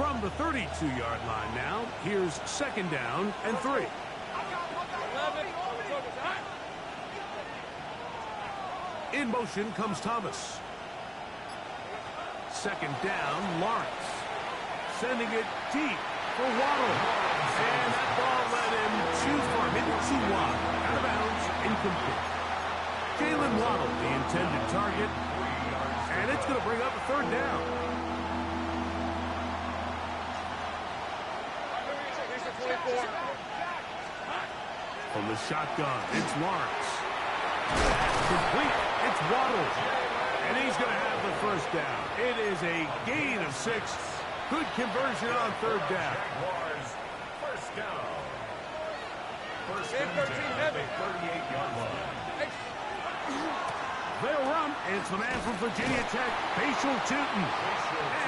From the 32-yard line now, here's 2nd down and 3. In motion comes Thomas. 2nd down, Lawrence. Sending it deep for Waddle. And that ball led him too far, maybe too wide. Out of bounds, incomplete. Jalen Waddle, the intended target. And it's going to bring up a 3rd down. From the shotgun, it's Lawrence. That's complete. It's Waddle. And he's going to have the 1st down. It is a gain of 6. Good conversion on 3rd down. First down. First and 10 at the 38-yard line. They'll run. It's the man from Virginia Tech, Facial Tootin.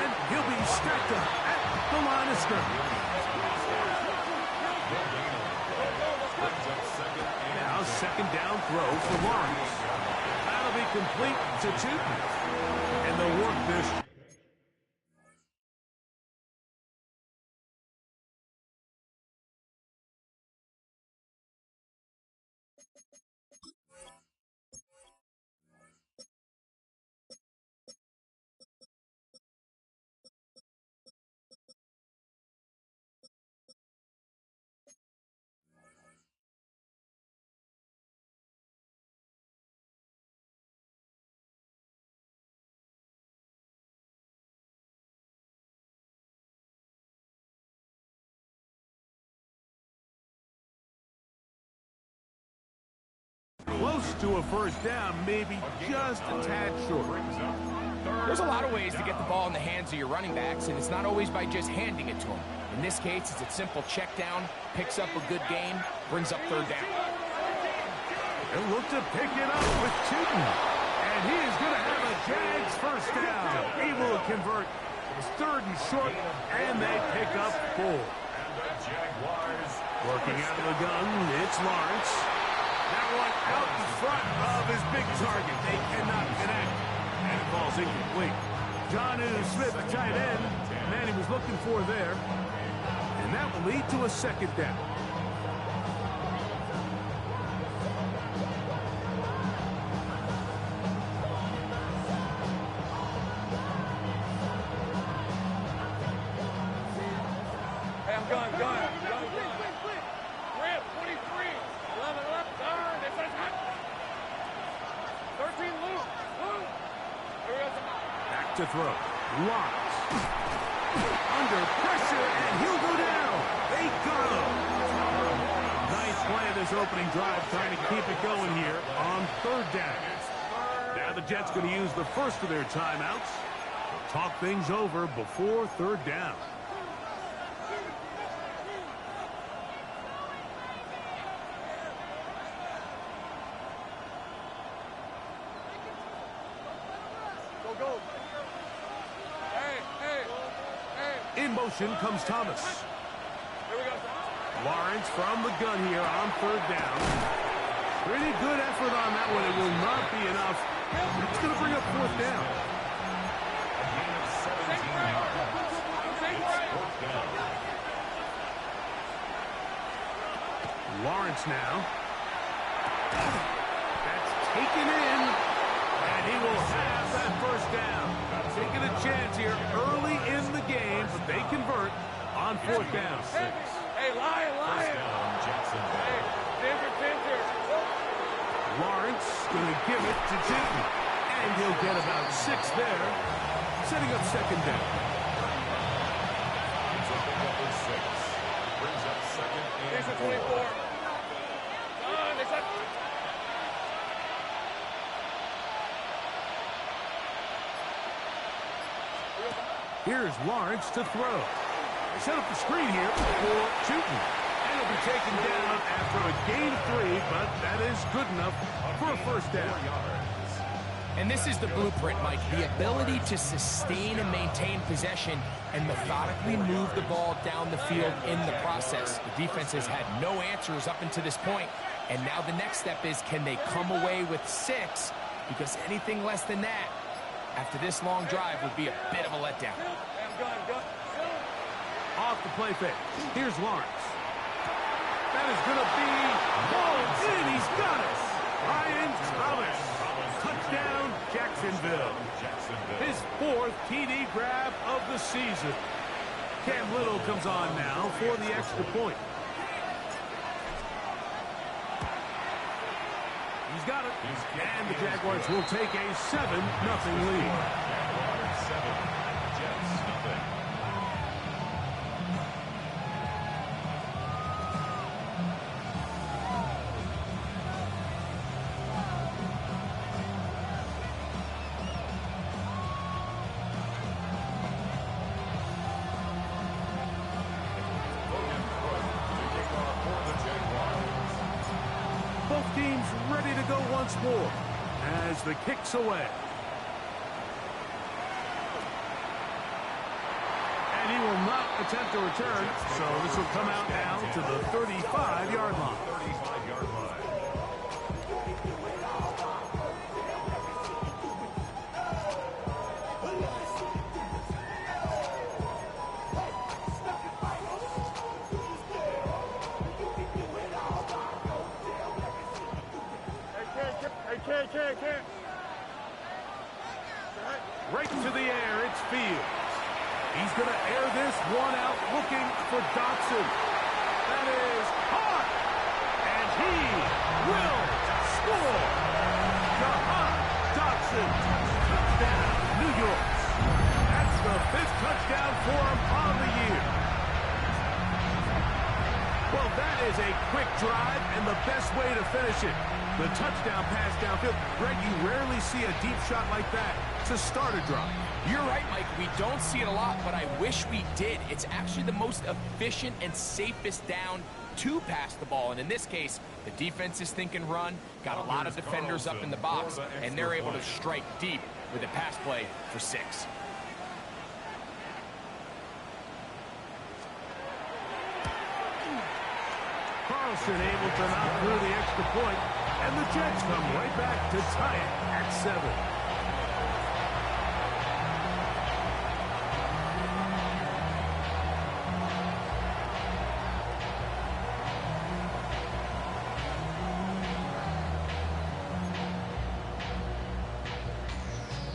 And he'll be stacked up at the line of scrimmage. Now 2nd down throw for Lawrence. That'll be complete to Tootin. And they'll work this. Close to a 1st down, maybe just a tad short. There's a lot of ways to get the ball in the hands of your running backs, and it's not always by just handing it to them. In this case, it's a simple check down, picks up a good gain, brings up 3rd down. They'll look to pick it up with Tootin. And he is going to have a Jags 1st down. Able to convert. It's 3rd and short, and they pick up 4. Working out of the gun, it's Lawrence. That one out in front of his big target. They cannot connect. And it falls incomplete. Jonnu Smith, the tight end, man he was looking for there. And that will lead to a 2nd down. Hey, I'm going. Rip, 23. 11 left, turn. It's a hot. 13 loose. Back to throw. Lawrence. Under pressure, and he'll go down. They got him. Nice play of this opening drive, trying to keep it going here on 3rd down. Now the Jets going to use the first of their timeouts. Talk things over before 3rd down. In motion comes Thomas. Lawrence from the gun here on 3rd down. Pretty good effort on that one. It will not be enough. It's going to bring up 4th down. Lawrence now. That's taken in. And he will have that 1st down. Taking a chance here early in the game, but they convert on 4th down. Hey, Lion. Hey, Ginger. Lawrence going to give it to Tootin. And he'll get about 6 there, setting up 2nd down. Brings up 2nd and 24. Here's Lawrence to throw. They set up the screen here for Tootin. And he'll be taken down after a gain of 3, but that is good enough for a 1st down. And this is the blueprint, Mike. The ability to sustain and maintain possession and methodically move the ball down the field in the process. The defense has had no answers up until this point. And now the next step is, can they come away with 6? Because anything less than that, after this long drive, would be a bit of a letdown. Off the play fake. Here's Lawrence. That is going to be hauled in. He's got it. Ryan Thomas. Touchdown, Jacksonville. His 4th TD grab of the season. Cam Little comes on now for the extra point. He's got it. And the Jaguars will take a 7-0 lead. Both teams ready to go once more as the kick's away. And he will not attempt to return, so this will come out now to the 35-yard line. 35-yard line. Right to the air, it's Fields. He's going to air this one out, looking for Dotson. That is hot, and he will score. Jahan Dotson, touchdown, New York. That's the 5th touchdown for him on the year. Well, that is a quick drive and the best way to finish it. The touchdown pass downfield. Greg, you rarely see a deep shot like that to start a drive. You're right, Mike. We don't see it a lot, but I wish we did. It's actually the most efficient and safest down to pass the ball. And in this case, the defense is thinking run, got a lot of defenders up in the box, and they're able to strike deep with a pass play for 6. Carlson able to knock through the extra point, and the Jets come right back to tie it at 7.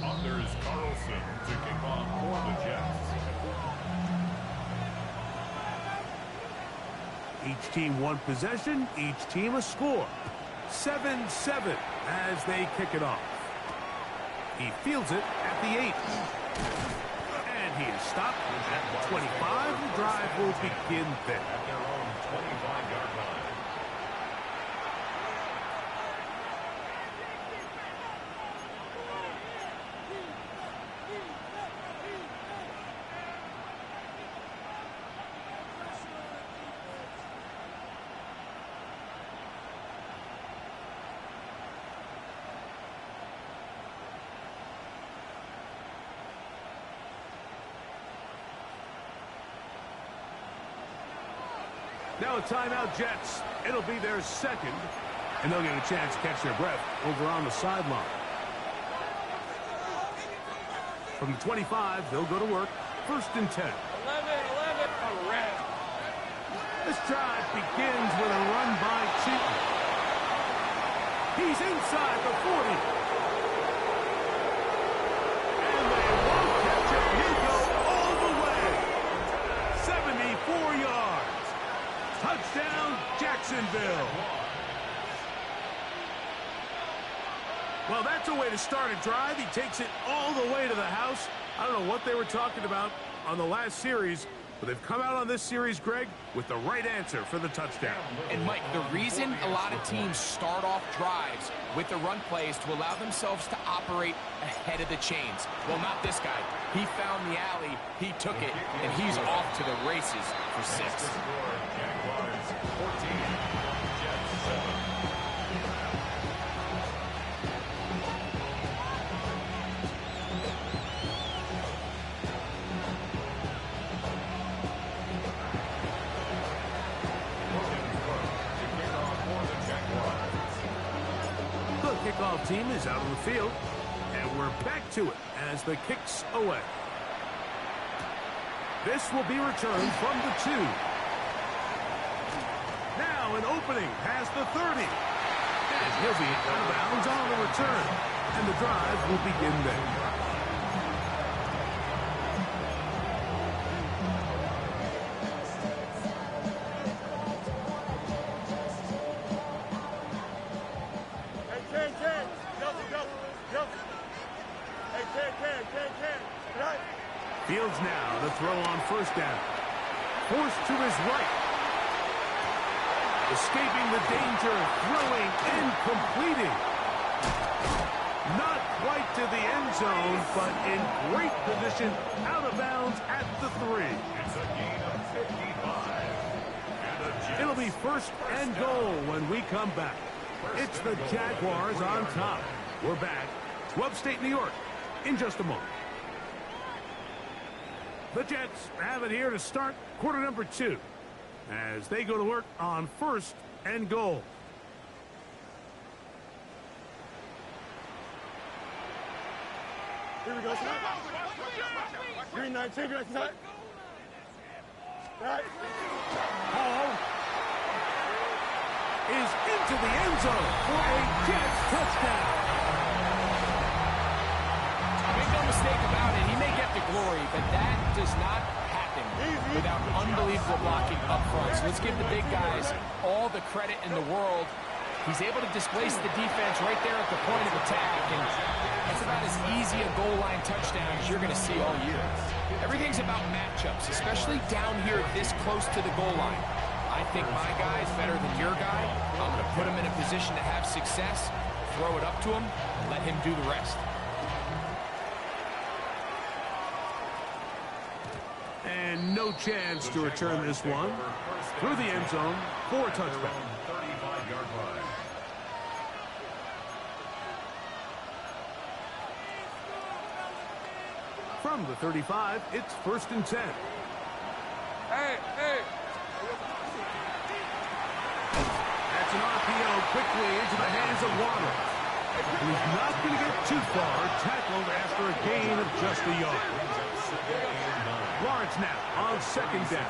Anders Carlson to kick off for the Jets. Each team one possession, each team a score. 7-7 as they kick it off. He fields it at the 8. And he is stopped at the 25. The drive will begin there. At their own 25-yard line. Now a timeout, Jets. It'll be their 2nd, and they'll get a chance to catch their breath over on the sideline. From the 25, they'll go to work. 1st and 10. 11, a red. This drive begins with a run by Cheaton. He's inside the 40. And they won't catch him. He'll go all the way. 74 yards. Touchdown, Jacksonville. Well, that's a way to start a drive. He takes it all the way to the house. I don't know what they were talking about on the last series, but they've come out on this series, Greg, with the right answer for the touchdown. And, Mike, the reason a lot of teams start off drives with the run play is to allow themselves to operate ahead of the chains. Well, not this guy. He found the alley, he took it, and he's off to the races for 6. Jaguars 14, Jets 7. The kickoff team is out on the field, and we're back to it as the kick's away. This will be returned from the 2. Now an opening past the 30. And he'll be out of bounds on the return. And the drive will begin then. Fields now the throw on first down. Forced to his right. Escaping the danger, throwing and completing. Not quite to the end zone, but in great position, out of bounds at the 3. It's a gain of 55. It'll be first and goal when we come back. It's the Jaguars on top. We're back to upstate New York in just a moment. The Jets have it here to start quarter number 2 as they go to work on first and goal. Here we go, son. Green 19, green 19. Right. Hall is into the end zone for a Jets touchdown. Make no mistake about it, he may get the glory, but that does not happen without unbelievable blocking up front. So let's give the big guys all the credit in the world. He's able to displace the defense right there at the point of attack, and that's about as easy a goal line touchdown as you're going to see all year. Everything's about matchups, especially down here this close to the goal line. I think my guy is better than your guy. I'm going to put him in a position to have success, throw it up to him, and let him do the rest. And no chance to return this one through the end zone for a touchdown. 35-yard line. From the 35, it's first and 10. Hey, hey. That's an RPO quickly into the hands of Waddle. He's not going to get too far, tackled after a gain of just a yard. Lawrence now on second down.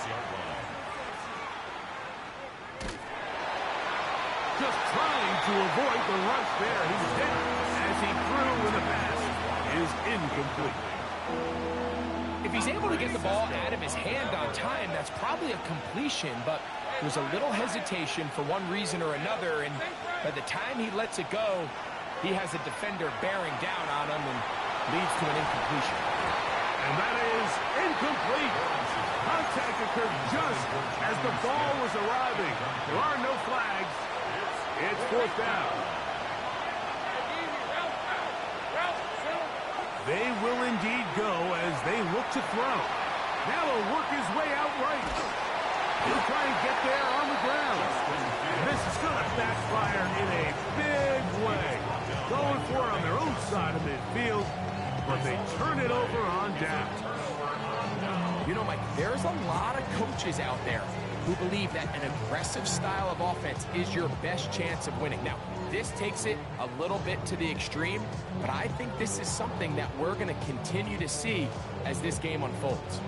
Just trying to avoid the rush there. He's hit as he threw when the pass is incomplete. If he's able to get the ball out of his hand on time, that's probably a completion, but there's a little hesitation for one reason or another, and by the time he lets it go, he has a defender bearing down on him and leads to an incompletion. And that is incomplete. Contact occurred just as the ball was arriving. There are no flags. It's fourth down. They will indeed go as they look to throw. Now he'll work his way out right. He'll try and get there on the ground. And this is going to backfire in a big way. Going for it on their own side of midfield, but they turn it over on down. You know, Mike, there's a lot of coaches out there who believe that an aggressive style of offense is your best chance of winning. Now, this takes it a little bit to the extreme, but I think this is something that we're going to continue to see as this game unfolds.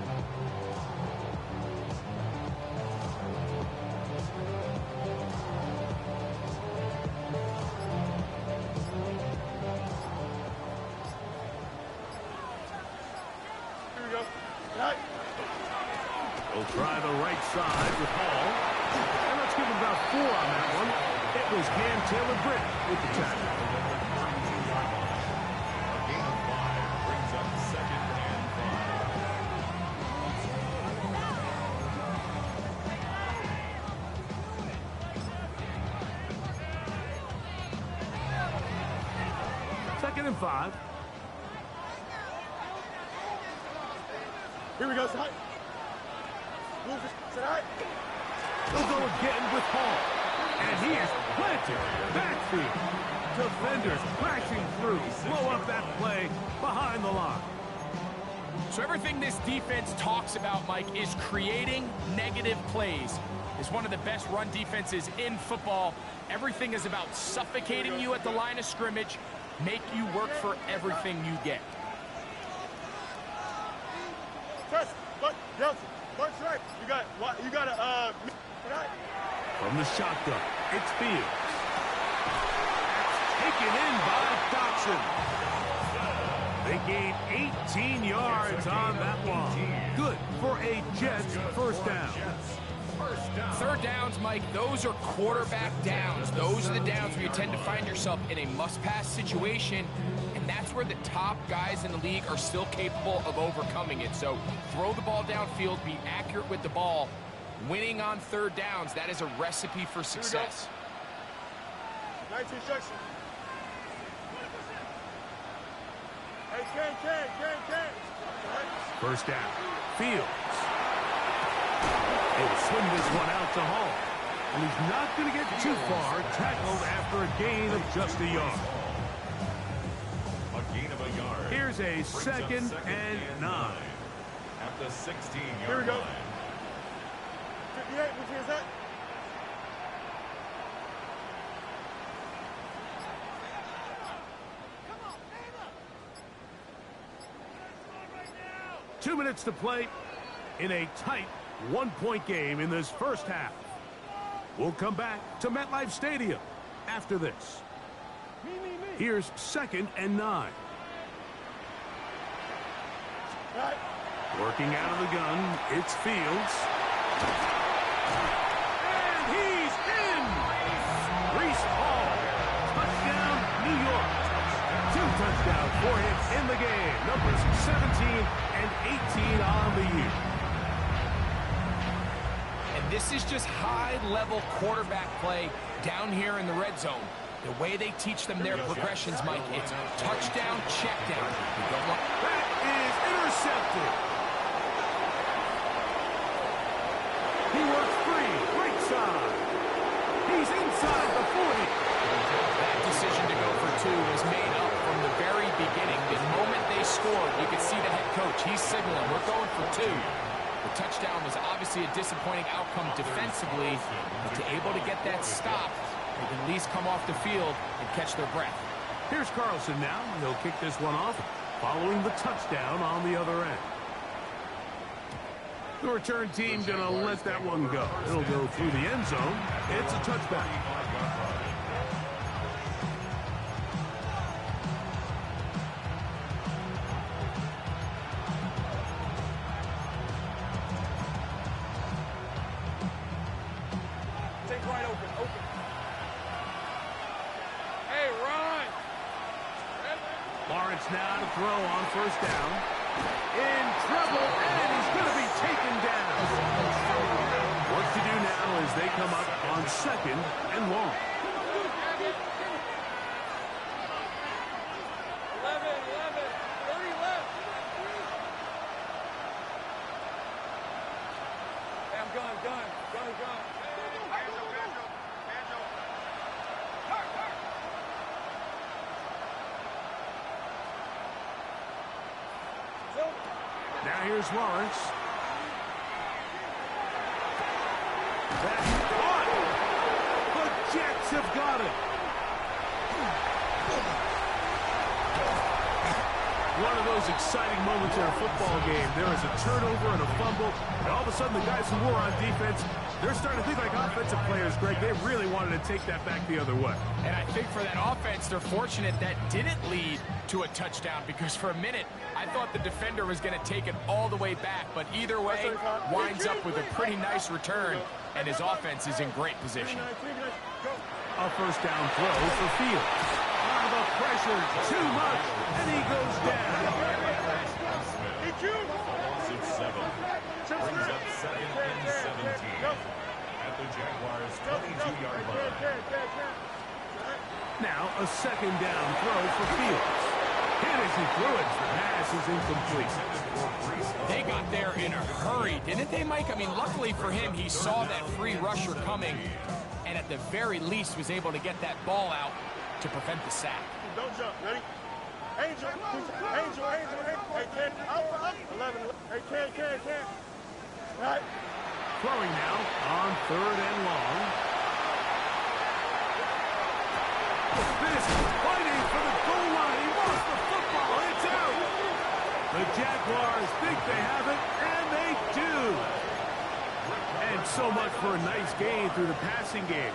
Here we go. Right. They'll try the right side with Hall. And let's give him about 4 on that one. It was Cam Taylor-Britt with the tackle. A gain of 5 brings up second and 5. Second and 5. Here we go, son. Move this. Right. They'll go again with Hall. And he is planted backfield. Defenders crashing through. Blow up that play behind the line. So everything this defense talks about, Mike, is creating negative plays. It's one of the best run defenses in football. Everything is about suffocating you at the line of scrimmage, make you work for everything you get. Trust. Look. Delta, one strike. You got a, From the shotgun, it's Fields. Taken in by Dotson. They gain 18 yards on that one. Good for a Jets first down. Third downs, Mike, those are quarterback downs. Those are the downs where you tend to find yourself in a must-pass situation, and that's where the top guys in the league are still capable of overcoming it. So throw the ball downfield, be accurate with the ball. Winning on third downs, that is a recipe for success. Nice instruction. Hey, Ken. First down, Fields. He'll swing this one out to Hall. And he's not going to get too far, tackled after a gain of just a yard. A gain of a yard. Here's a second and 9. At the 16-yard Here we go. line. 58, which is that? Come on, stand up. 2 minutes to play in a tight one-point game in this first half. We'll come back to MetLife Stadium after this. Here's second and 9. Right. Working out of the gun, it's Fields. And he's in! Reese Hall, touchdown, New York. 2 touchdowns for him in the game. Numbers 17 and 18 on the year. And this is just high-level quarterback play down here in the red zone. The way they teach them their progressions, Mike, it's touchdown, check down. That is intercepted. He works free, right side. He's inside the 40. That decision to go for 2 was made up from the very beginning. The moment they scored, you could see the head coach. He's signaling, we're going for 2. The touchdown was obviously a disappointing outcome defensively, but to able to get that stop, they can at least come off the field and catch their breath. Here's Carlson now. He'll kick this one off, following the touchdown on the other end. The return team going to let that one go. It'll go through the end zone. It's a touchback. Take right open. Hey, Ron. Lawrence now to throw on first down. In trouble, and he's going to be taken down. What to do now as they come up on second and long. 11, 30 left. Hey, I'm gone. Now here's Lawrence. That's caught. The Jets have got it. One of those exciting moments in a football game. There is a turnover and a fumble, and all of a sudden the guys who were on defense, they're starting to think like offensive players, Greg. They really wanted to take that back the other way. And I think for that offense, they're fortunate that didn't lead to a touchdown, because for a minute, I thought the defender was going to take it all the way back, but either way, winds up with a pretty nice return, and his offense is in great position. A first down throw for Fields. The pressure too much, and he goes down. Falls at 7. Brings up 2nd and 17. At the Jaguars' 22-yard line. Now a second down throw for Fields. Hit as he threw it. The pass is incomplete. They got there in a hurry, didn't they, Mike? I mean, luckily for him, he saw that free rusher coming, and at the very least was able to get that ball out to prevent the sack. Don't jump. Ready? Angel. Hey, Ken. Up. 11. Hey, Ken. Right. Throwing now on third and long. This fighting for the goal line. He lost the football. It's out. The Jaguars think they have it, and they They do. And so much for a nice gain through the passing game.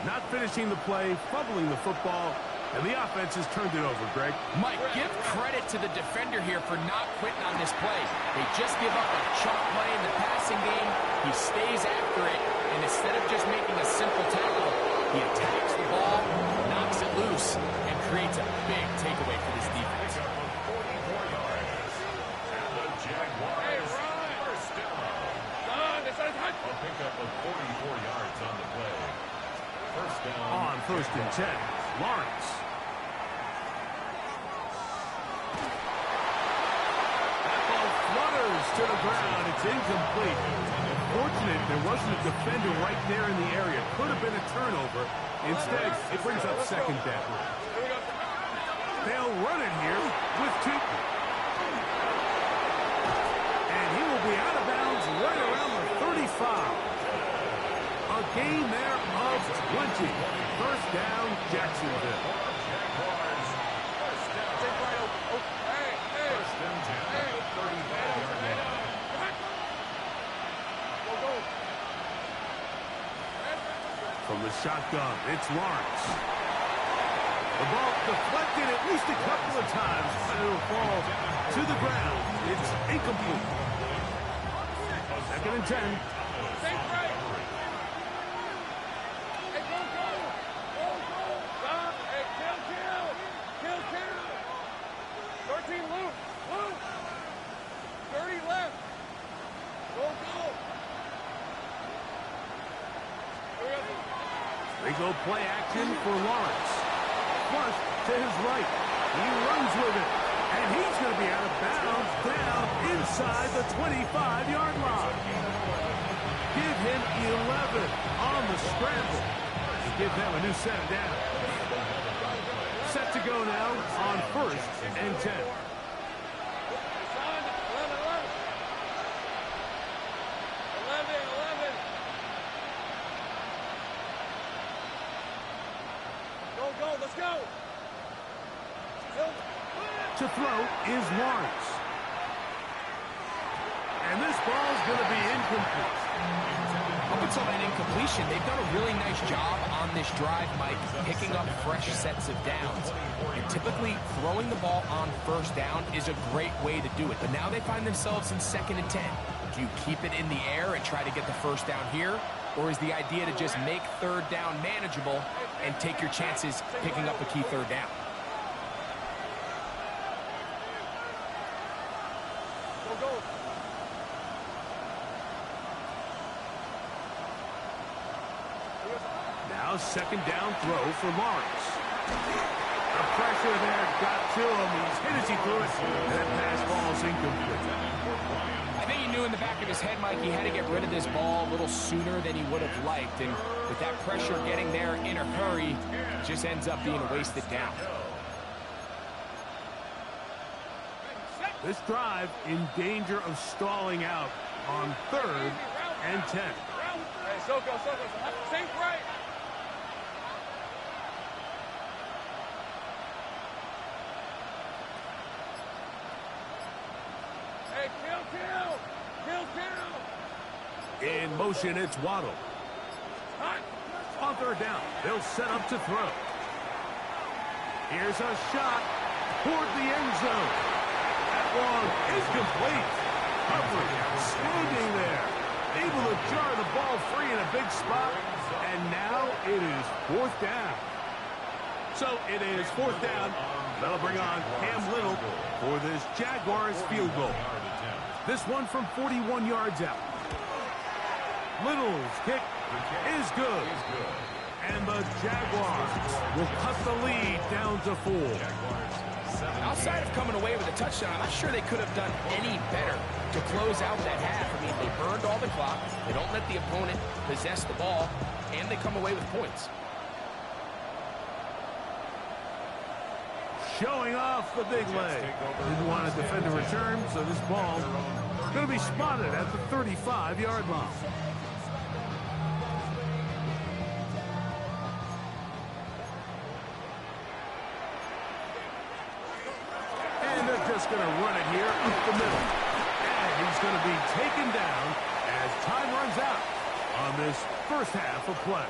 Not finishing the play, fumbling the football, and the offense has turned it over, Greg. Mike, give credit to the defender here for not quitting on this play. They just give up a chunk play in the passing game. He stays after it, and instead of just making a simple tackle, he attacks the ball, knocks it loose, and creates a big takeaway for this defense. 44 yards. And the Jaguars first down. A pickup of 44 yards on the play. First down. On 1st and 10, Lawrence. That ball flutters to the ground. It's incomplete. Fortunate there wasn't a defender right there in the area. Could have been a turnover. Instead, it brings up 2nd down. They'll run it here with 2. And he will be out of bounds right around the 35. A gain there of 20. First down, Jacksonville. Jaguars first down. First and 10 at the 35-yard line. From the shotgun, it's Lawrence. The ball deflected at least a couple of times, but it'll fall to the ground. It's incomplete. 2nd and 10. They go play action for Lawrence. Flush to his right. He runs with it. And he's going to be out of bounds down inside the 25-yard line. Give him 11 on the scramble. And give them a new set down. Set to go now on 1st and 10. Let's go. To throw is Lawrence. And this ball's going to be incomplete. Up until that incompletion, they've done a really nice job on this drive, Mike, picking up fresh sets of downs. And typically, throwing the ball on 1st down is a great way to do it. But now they find themselves in 2nd and 10. Do you keep it in the air and try to get the 1st down here? Or is the idea to just make 3rd down manageable and take your chances picking up a key 3rd down? Now 2nd down throw for Lawrence. The pressure there got to him. He's hit as he threw it, and that pass ball's incomplete. I think he knew in the back of his head, Mike, he had to get rid of this ball a little sooner than he would have liked. And with that pressure getting there in a hurry, it just ends up being a wasted down. This drive in danger of stalling out on 3rd and 10. Hey, Soko. Safe right. Hey, kill. In motion, it's Waddle. On 3rd down, they'll set up to throw. Here's a shot toward the end zone. That one is complete. Coverage standing there. Able to jar the ball free in a big spot. And now it is 4th down. So it is 4th down. That'll bring on Cam Little for this Jaguars field goal. This one from 41 yards out. Little's kick is good. And the Jaguars will cut the lead down to 4. Outside of coming away with a touchdown, I'm not sure they could have done any better to close out that half. I mean, they burned all the clock. They don't let the opponent possess the ball, and they come away with points. Showing off the big leg. Didn't want to defend a return, so this ball is going to be spotted at the 35-yard line. And they're just going to run it here up the middle. And he's going to be taken down as time runs out on this first half of play.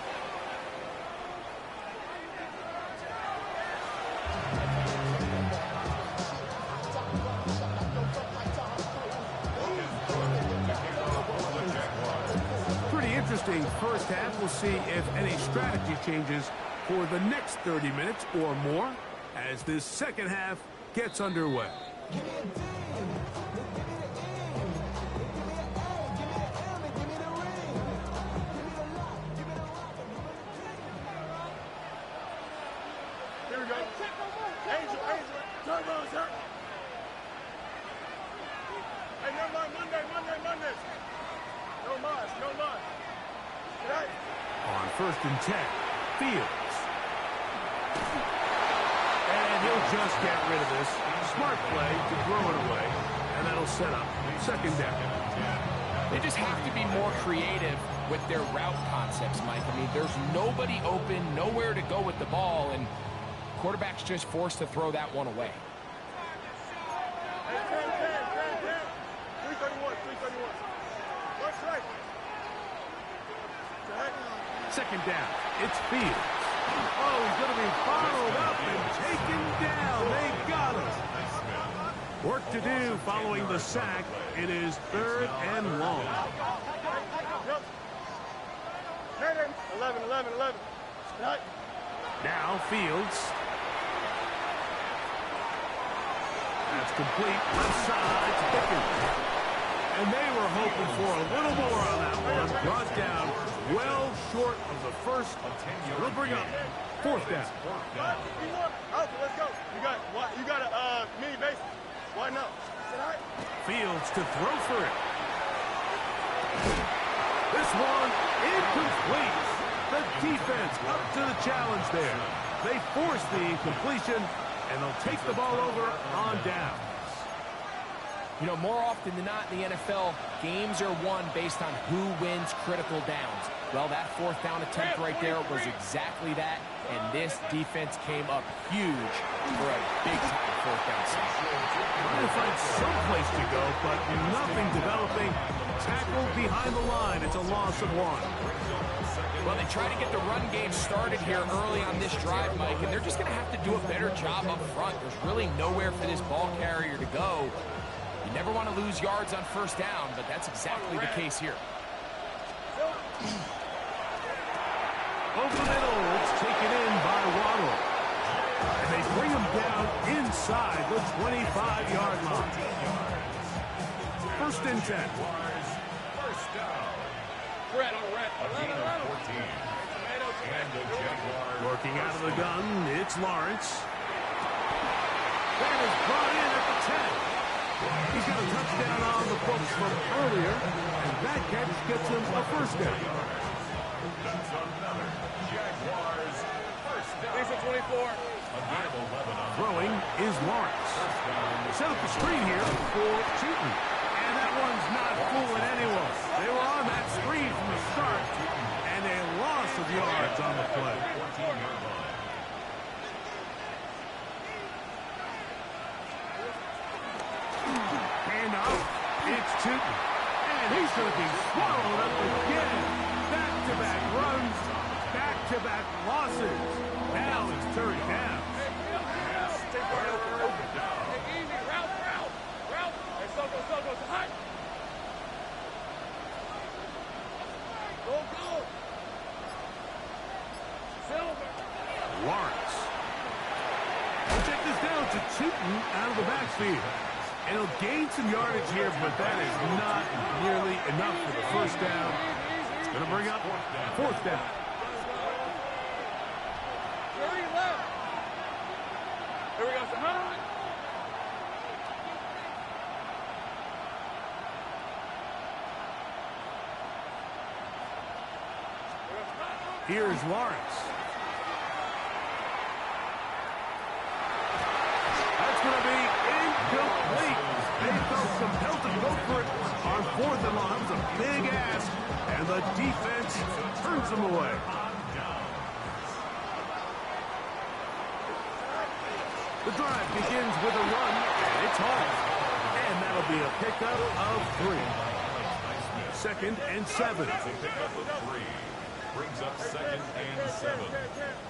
Pretty interesting first half. We'll see if any strategy changes for the next 30 minutes or more as this second half gets underway. Here we go. Angel, turbo, sir. Hey, never mind. Monday. No mind. Today. On 1st and 10, Fields. And he'll just get rid of this. Smart play to throw it away, and that'll set up 2nd down. They just have to be more creative with their route concepts, Mike. I mean, there's nobody open, nowhere to go with the ball, and quarterback's just forced to throw that one away. Hey, 10. 331. What's right? 2nd down, it's Fields. Oh, he's going to be followed up and taken down. They got him. Work to do following the sack. It is 3rd and long. Yep. 11. Right. Now Fields. That's complete. Left side to Pickens. And they were hoping for a little more on that one. Brought down well short of the first. It'll bring up 4th down. Okay, let's go. You got a mini base. Why not? Fields to throw for it. This one incomplete. The defense up to the challenge there. They force the incompletion, and they'll take the ball over on down. You know, more often than not in the NFL, games are won based on who wins critical downs. Well, that 4th down attempt right there was exactly that, and this defense came up huge for a big-time 4th down stop. Trying to find some place to go, but nothing developing. Tackled behind the line. It's a loss of 1. Well, they try to get the run game started here early on this drive, Mike, and they're just going to have to do a better job up front. There's really nowhere for this ball carrier to go. You never want to lose yards on 1st down, but that's exactly the case here. Over the middle, it's taken in by Waddle. And they bring him down inside the 25-yard line. 1st and 10. First down. Red. And the Jaguars. Working out of the gun, it's Lawrence. That is brought in at the 10. He's got a touchdown on the books from earlier, and that catch gets him a 1st down. That's another Jaguars first down. 24. Throwing is Lawrence. Set up the screen here for Cheaton. And that one's not fooling anyone. They were on that screen from the start, and a loss of yards on the play. It's Cheaton, and he's going to be swallowed up again. Back-to-back runs, back-to-back losses. Now it's 3rd down. Easy. Route. Hey, Soko. Hot. Go. Silver. Lawrence. We'll check this down to Cheaton out of the backfield. And he'll gain some yardage here, but that is not nearly enough for the 1st down. It's going to bring up 4th down. Here we go. Here's Lawrence. That's going to be incomplete. They felt compelled to go for it on 4th and long. That was a big ask, and the defense turns them away. The drive begins with a run, and it's home. And that'll That'll be a pickup of 3. 2nd and 7. It's a pickup of 3. Brings up 2nd and 7.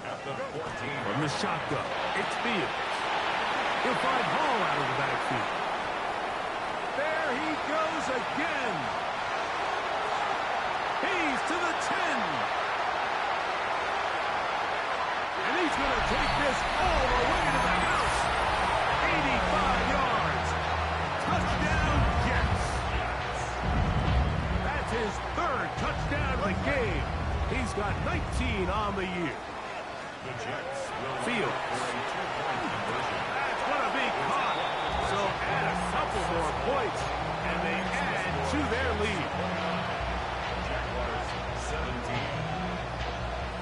At the 14. From the shotgun, it's Fields. He'll find Hall out of the backfield. There he goes again. He's to the 10. And he's going to take this all the way to the house. 85 yards. Touchdown, Jets. That's his 3rd touchdown of the game. He's got 19 on the year. The Jets will Fields. for a 2-point conversion. That's going to be caught. So add a couple more points, and they add to their lead. Jaguars 17.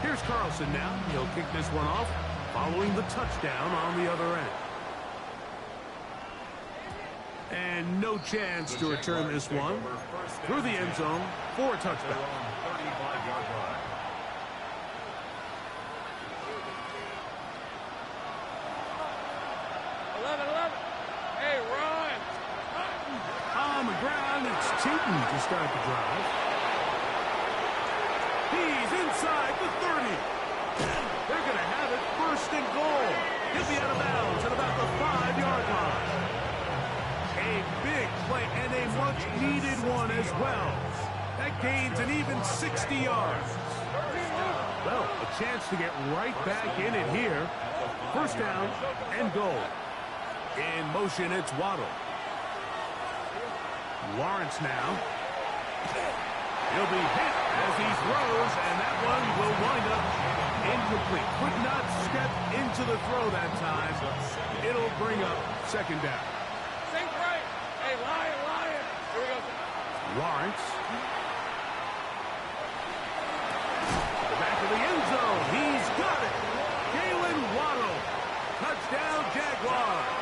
Here's Carlson now. He'll kick this one off following the touchdown on the other end. And no chance to return this one through the end zone for a touchdown. 35-yard line. Hey, run! On the ground, it's Cheaton to start the drive. He's inside the 30. They're going to have it 1st and goal. He'll be out of bounds at about the 5-yard line. A big play and a much-needed one as well. That gains an even 60 yards. Well, a chance to get right back in it here. 1st down and goal. In motion, it's Waddle. Lawrence now. He'll be hit as he throws, and that one will wind up incomplete. Could not step into the throw that time. It'll bring up 2nd down. Sink right! Hey, Lion! Here we go. Lawrence. To the back of the end zone. He's got it. Jalen Waddle. Touchdown, Jaguars.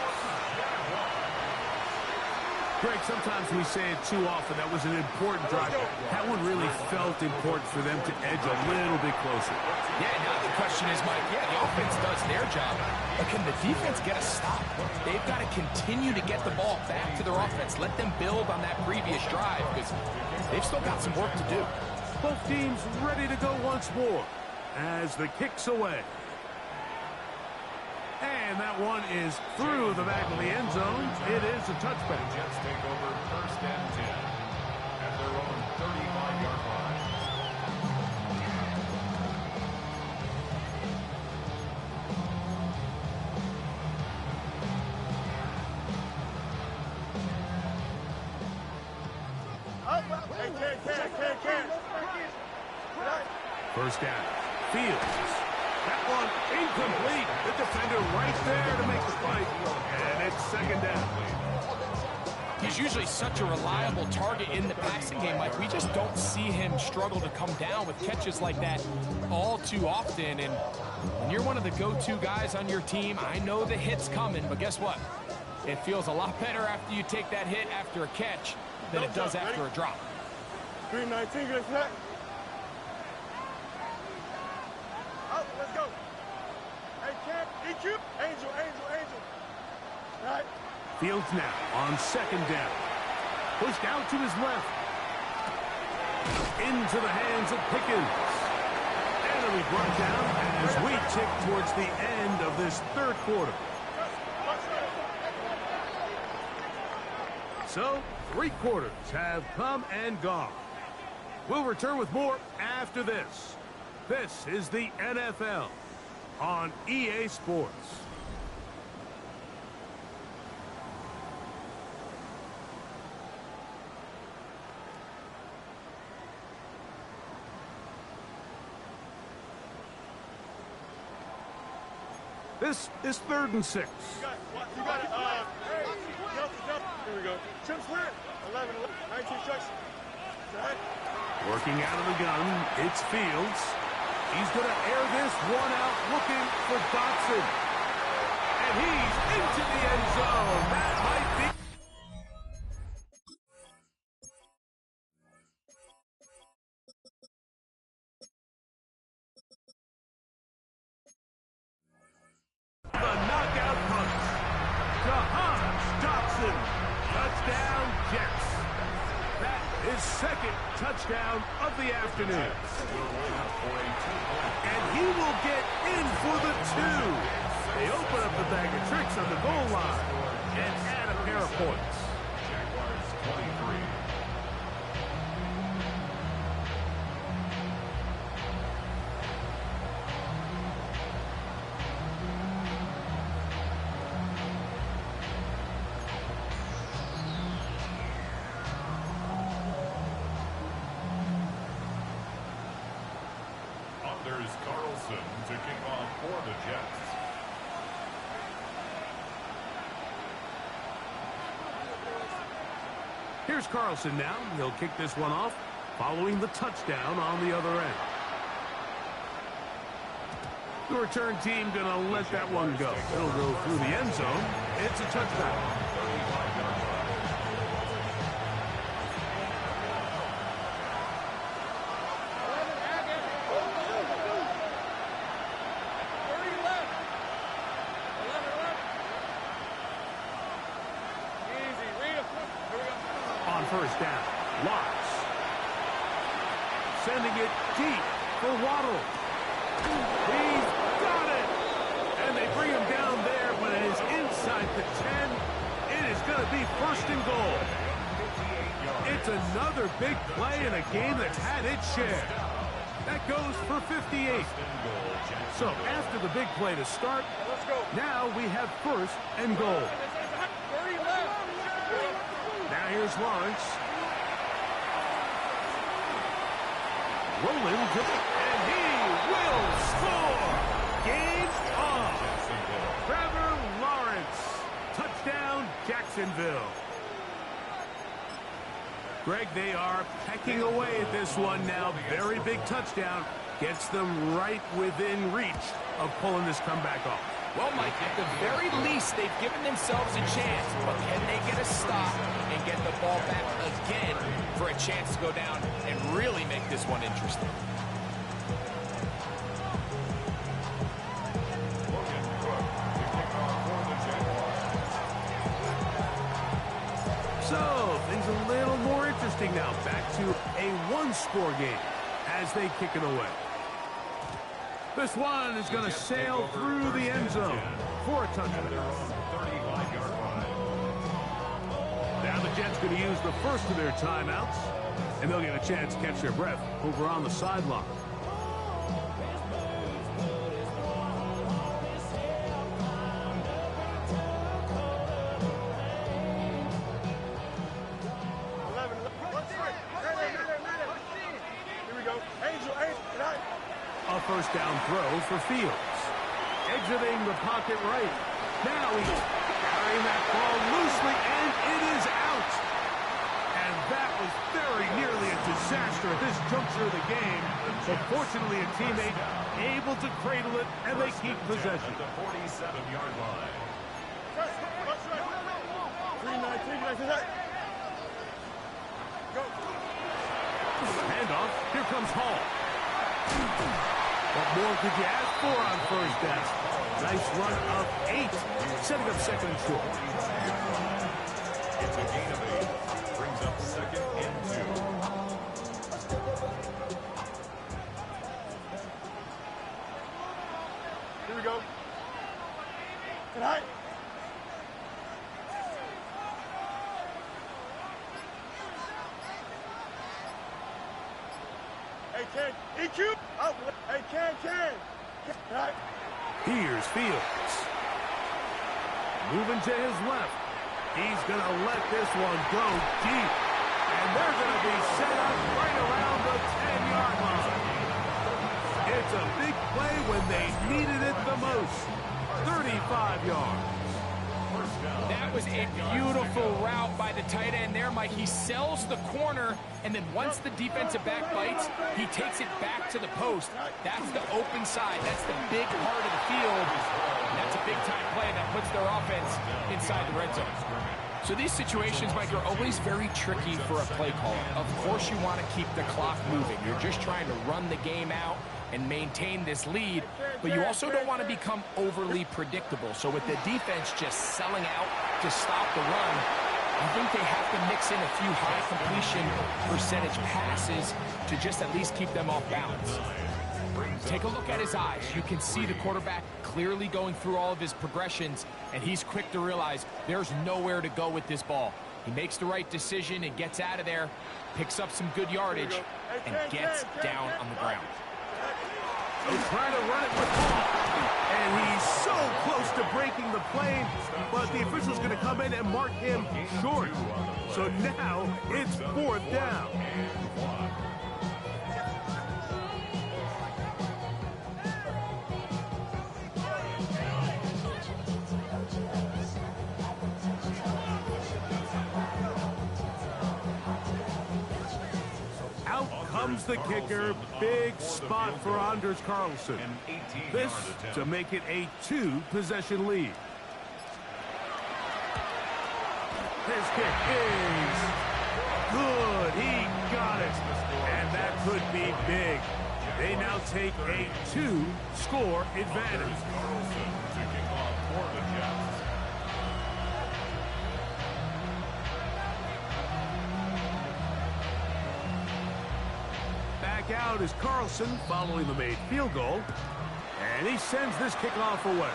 Greg, sometimes we say it too often. That was an important drive. That one really felt important for them to edge a little bit closer. Yeah, now the question is, Mike, the offense does their job, but can the defense get a stop? They've got to continue to get the ball back to their offense. Let them build on that previous drive, because they've still got some work to do. Both teams ready to go once more as the kick's away. And that one is through the back of the end zone. It is a touchback. The Jets take over 1st and 10 at their own 35-yard line. First down. Fields. That one incomplete. The defender right there to make the fight. And it's 2nd down. He's usually such a reliable target in the passing game. Like, we just don't see him struggle to come down with catches like that all too often. And when you're one of the go-to guys on your team, I know the hit's coming, but guess what? It feels a lot better after you take that hit after a catch than it does after a drop. 319, good set. Out, let's go. Hey, Camp, EQ. Angel. All right. Fields now on 2nd down. Pushed out to his left. Into the hands of Pickens. And it'll be brought down as we tick towards the end of this 3rd quarter. So, 3 quarters have come and gone. We'll return with more after this. This is the NFL on EA Sports. This is 3rd and 6. You got it. Jump. Here we go. Trim square. 11, 19 strikes. Working out of the gun, it's Fields. He's going to air this one out looking for Dotson. And he's into the end zone. That might be... the knockout punch to Hans Dotson. Touchdown, second touchdown of the afternoon. And he will get in for the 2. They open up the bag of tricks on the goal line and add a pair of points. Jaguars 23. Anders Carlson to kick off for the Jets. Here's Carlson now. He'll kick this one off following the touchdown on the other end. The return team going to let that one go. It'll go through the end zone. It's a touchdown. First down. Watts. Sending it deep for Waddle. He's got it. And they bring him down there, but it is inside the 10. It is going to be first and goal. It's another big play in a game that's had its share. That goes for 58. So after the big play to start, now we have first and goal. Now here's Lawrence. Rolling to the, and he will score. Game on. Trevor Lawrence. Touchdown, Jacksonville. Greg, they are pecking away at this one now. Very big touchdown. Gets them right within reach of pulling this comeback off. Well, Mike, at the very least, they've given themselves a chance, but can they get a stop and get the ball back again for a chance to go down and really make this one interesting? So, things a little more interesting now. Back to a one-score game as they kick it away. This one is going to sail through the end zone for a touchdown. Now the Jets going to use the first of their timeouts, and they'll get a chance to catch their breath over on the sideline. A first down throw for Fields. Exiting the pocket right. Now he's carrying that ball loosely, and it is out. And that was very nearly a disaster at this juncture of the game. But fortunately, a teammate able to cradle it, and they keep possession. At the 47-yard line. Handoff. Here comes Hall. What more could you ask for on first down? Nice run of 8, setting up second and short. It's a gain of 8. Brings up second and 2. Here we go. Good night. Hey, Ken. EQ. Oh, hey, Ken. Good night. Here's Fields. Moving to his left. He's going to let this one go deep. And they're going to be set up right around the 10-yard line. It's a big play when they needed it the most. 35 yards. That was a beautiful route by the tight end there, Mike. He sells the corner, and then once the defensive back bites, he takes it back to the post. That's the open side. That's the big part of the field. And that's a big-time play that puts their offense inside the red zone. So these situations, Mike, are always very tricky for a play caller. Of course you want to keep the clock moving. You're just trying to run the game out and maintain this lead, but you also don't want to become overly predictable. So with the defense just selling out to stop the run, I think they have to mix in a few high completion percentage passes to just at least keep them off balance. Take a look at his eyes. You can see the quarterback clearly going through all of his progressions, and he's quick to realize there's nowhere to go with this ball. He makes the right decision and gets out of there, picks up some good yardage, and gets down on the ground. He's trying to run it with ball. And he's so close to breaking the plane, but the official's going to come in and mark him short. So now it's 4th down. Comes the kicker. Big spot for Anders Carlson. This to make it a 2-possession lead. His kick is good. He got it. And that could be big. They now take a 2-score advantage. Out is Carlson following the made field goal, and he sends this kickoff away.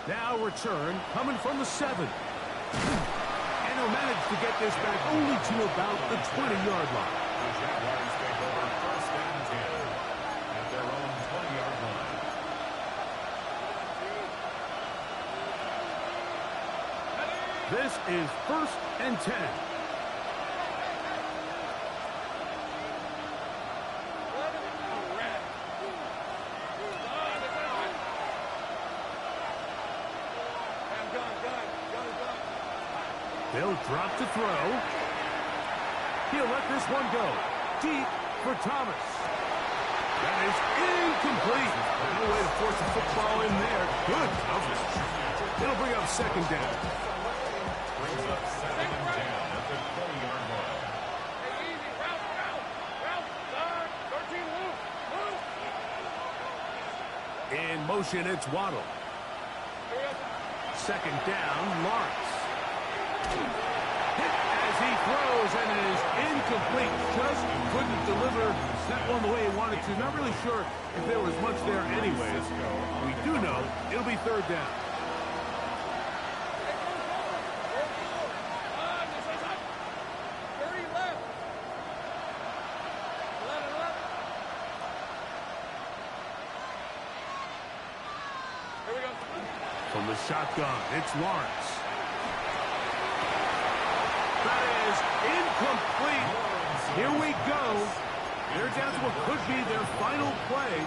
Now return coming from the 7. And he'll manage to get this back only to about the 20-yard line. The Jaguars take over 1st and 10 at their own 20-yard line. This is 1st and 10. They'll drop to throw. He'll let this one go. Deep for Thomas. That is incomplete. No way to force a football in there. Good coverage. It'll bring up 2nd down. Brings up 2nd and 10 at the 20-yard line. Hey, easy. Route. 13, move. In motion, it's Waddle. 2nd down, Lawrence. Hit as he throws, and it is incomplete. Just couldn't deliver that one the way he wanted to. Not really sure if there was much there anyways. We do know it'll be 3rd down. From the shotgun, it's Lawrence. That is incomplete. Here we go. They're down to what could be their final play.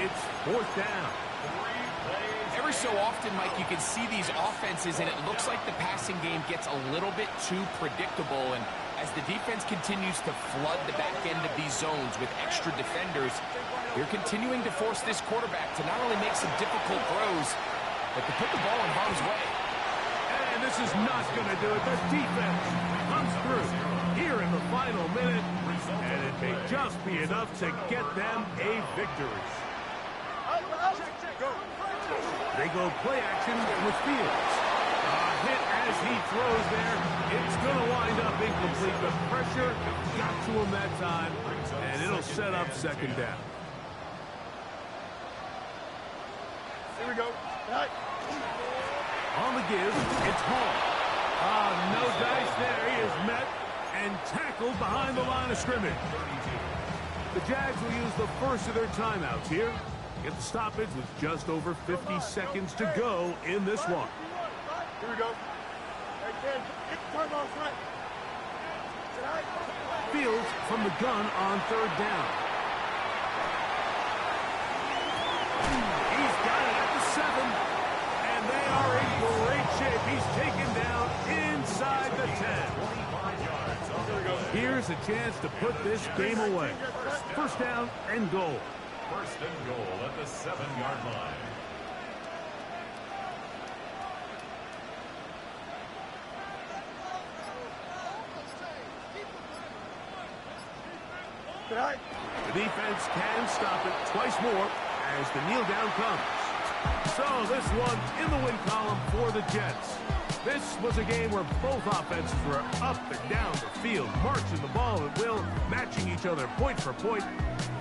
It's 4th down. Every so often, Mike, you can see these offenses, and it looks like the passing game gets a little bit too predictable. And as the defense continues to flood the back end of these zones with extra defenders, they're continuing to force this quarterback to not only make some difficult throws, but to put the ball in harm's way. And this is not going to do it. The defense comes through here in the final minute, and it may just be enough to get them a victory. They go play action with Fields. Hit as he throws there. It's going to wind up incomplete. The pressure got to him that time, and it'll set up 2nd down. Here we go. On the give, it's Hall. No dice there. He is met and tackled behind the line of scrimmage. The Jags will use the first of their timeouts here. Get the stoppage with just over 50 seconds to go in this one. Here we go. Hey, kid, get the turn off right. Fields from the gun on 3rd down. He's got it at the 7, and they are in great shape. He's taken down inside the 10. Here's a chance to put this game away. 1st down and goal. 1st and goal at the 7-yard line. The defense can stop it twice more as the kneel down comes. So this one in the win column for the Jets. This was a game where both offenses were up and down the field, marching the ball at will, matching each other point for point.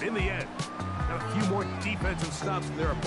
In the end, got a few more defensive stops than their opponents.